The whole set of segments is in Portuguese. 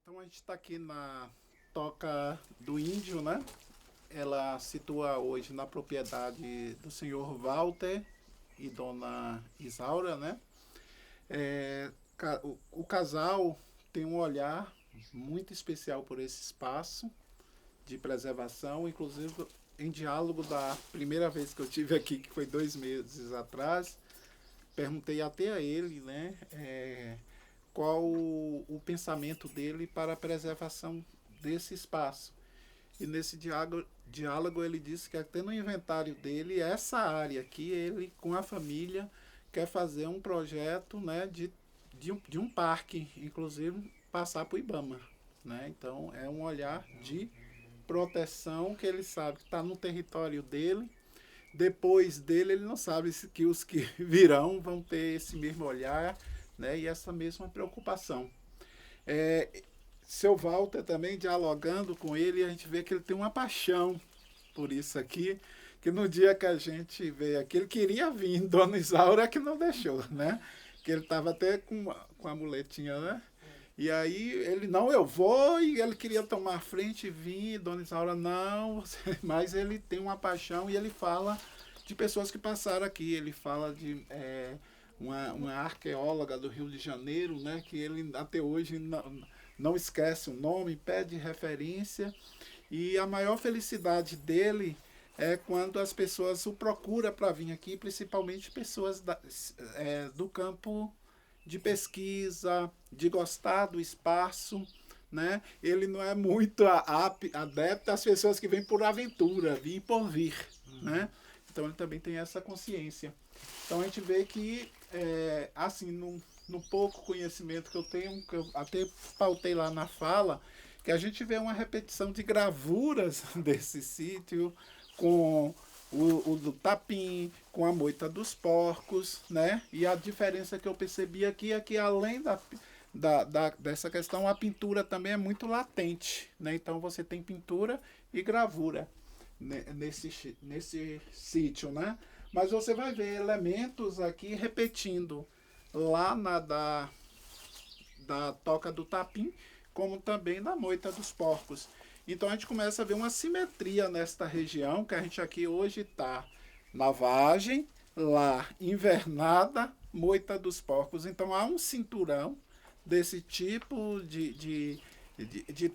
Então a gente está aqui na Toca do Índio, né? Ela situa hoje na propriedade do senhor Walter e dona Isaura, né? O casal tem um olhar muito especial por esse espaço de preservação, inclusive em diálogo da primeira vez que eu tive aqui, que foi 2 meses atrás, perguntei até a ele, né, qual o pensamento dele para a preservação desse espaço. E nesse diálogo ele disse que até no inventário dele, essa área aqui, ele com a família quer fazer um projeto, né, de um parque, inclusive passar para o Ibama. Né? Então é um olhar de proteção que ele sabe que está no território dele. Depois dele, ele não sabe se que os que virão vão ter esse mesmo olhar, né, e essa mesma preocupação. Seu Walter também, dialogando com ele, a gente vê que ele tem uma paixão por isso aqui, que no dia que a gente veio aqui, ele queria vir, Dona Isaura que não deixou, né? Que ele estava até com a muletinha, né? E aí ele, não, eu vou, e ele queria tomar a frente e vir, Dona Isaura, não, mas ele tem uma paixão e ele fala de pessoas que passaram aqui, ele fala de uma arqueóloga do Rio de Janeiro, né, que ele até hoje não esquece o nome, pede referência, e a maior felicidade dele é quando as pessoas o procuram para vir aqui, principalmente pessoas do campo de pesquisa, de gostar do espaço, né? Ele não é muito adepto às pessoas que vêm por aventura, vir por vir, né? Então ele também tem essa consciência. Então a gente vê que, assim, no pouco conhecimento que eu tenho, que eu até pautei lá na fala, que a gente vê uma repetição de gravuras desse sítio, com o do tapim, com a moita dos porcos, né? E a diferença que eu percebi aqui é que além dessa questão, a pintura também é muito latente, né? Então você tem pintura e gravura nesse sítio, né? Mas você vai ver elementos aqui repetindo lá da toca do tapim, como também na moita dos porcos. Então a gente começa a ver uma simetria nesta região, que a gente aqui hoje está na vagem, lá invernada, moita dos porcos. Então há um cinturão desse tipo de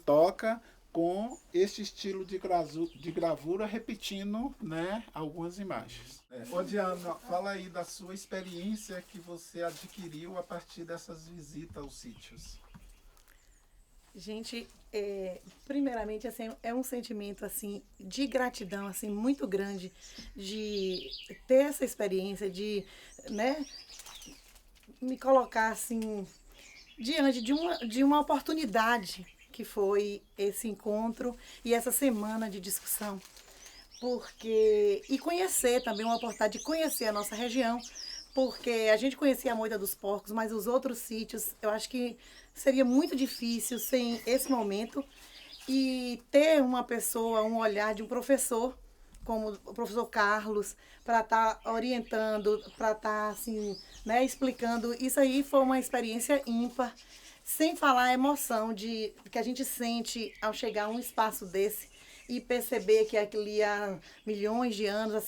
toca com este estilo de gravura repetindo, né, algumas imagens. Ô Diana, fala aí da sua experiência que você adquiriu a partir dessas visitas aos sítios. Gente, primeiramente, assim, é um sentimento, assim, de gratidão, assim, muito grande de ter essa experiência, de, né, me colocar, assim, diante de uma oportunidade que foi esse encontro e essa semana de discussão. E conhecer também, uma oportunidade de conhecer a nossa região, porque a gente conhecia a Moita dos Porcos, mas os outros sítios, eu acho que seria muito difícil sem esse momento e ter uma pessoa, um olhar de um professor, como o professor Carlos, para estar orientando, para estar assim, né, explicando. Isso aí foi uma experiência ímpar, sem falar a emoção que a gente sente ao chegar a um espaço desse e perceber que aquilo há milhões de anos,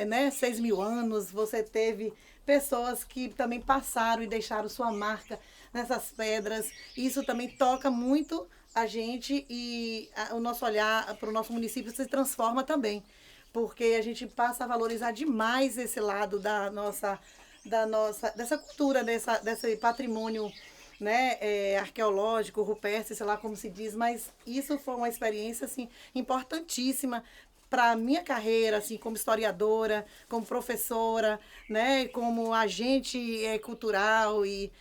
né, 6.000 anos, você teve pessoas que também passaram e deixaram sua marca nessas pedras. Isso também toca muito a gente e o nosso olhar para o nosso município se transforma também, porque a gente passa a valorizar demais esse lado dessa cultura, desse patrimônio, né, arqueológico, rupestre, sei lá como se diz, mas isso foi uma experiência assim importantíssima para a minha carreira, assim, como historiadora, como professora, né, como agente cultural e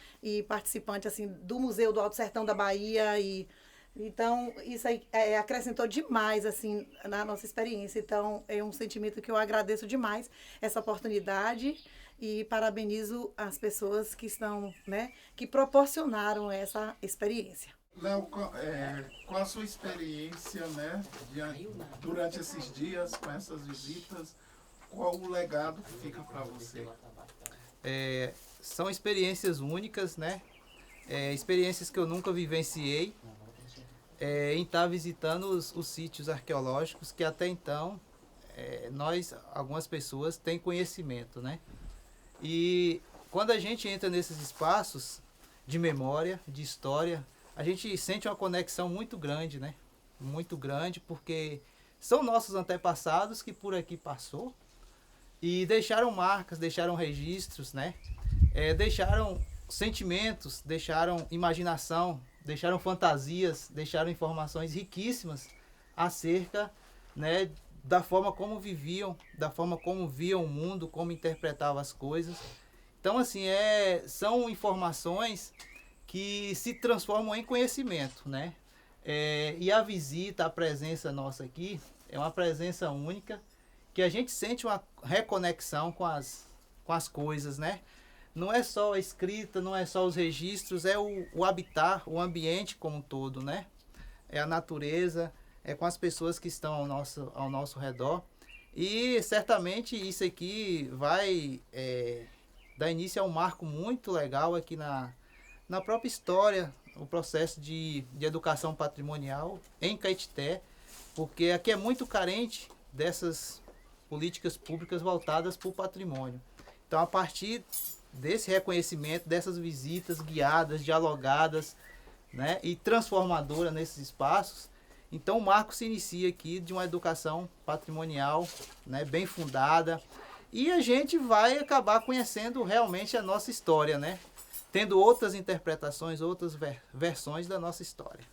participante assim do Museu do Alto Sertão da Bahia e então isso aí acrescentou demais assim na nossa experiência. Então é um sentimento que eu agradeço demais essa oportunidade e parabenizo as pessoas que estão, né, que proporcionaram essa experiência. Léo, qual a sua experiência, né, durante esses dias, com essas visitas? Qual o legado que fica para você? São experiências únicas, né? Experiências que eu nunca vivenciei. em estar visitando os sítios arqueológicos que até então algumas pessoas, têm conhecimento, né? E quando a gente entra nesses espaços de memória, de história, a gente sente uma conexão muito grande, né? Muito grande, porque são nossos antepassados que por aqui passou e deixaram marcas, deixaram registros, né? Deixaram sentimentos, deixaram imaginação, deixaram fantasias, deixaram informações riquíssimas acerca, né, da forma como viviam, da forma como viam o mundo, como interpretavam as coisas. Então, assim, são informações que se transformam em conhecimento, né? E a visita, a presença nossa aqui, é uma presença única, que a gente sente uma reconexão com as coisas, né? Não é só a escrita, não é só os registros, é o habitat, o ambiente como um todo, né? É a natureza, é com as pessoas que estão ao nosso redor. E certamente isso aqui vai dar início a um marco muito legal aqui na própria história, o processo de educação patrimonial em Caetité, porque aqui é muito carente dessas políticas públicas voltadas para o patrimônio. Então, a partir desse reconhecimento, dessas visitas guiadas, dialogadas, né, e transformadoras nesses espaços, então o marco se inicia aqui de uma educação patrimonial, né, bem fundada, e a gente vai acabar conhecendo realmente a nossa história, né, tendo outras interpretações, outras versões da nossa história.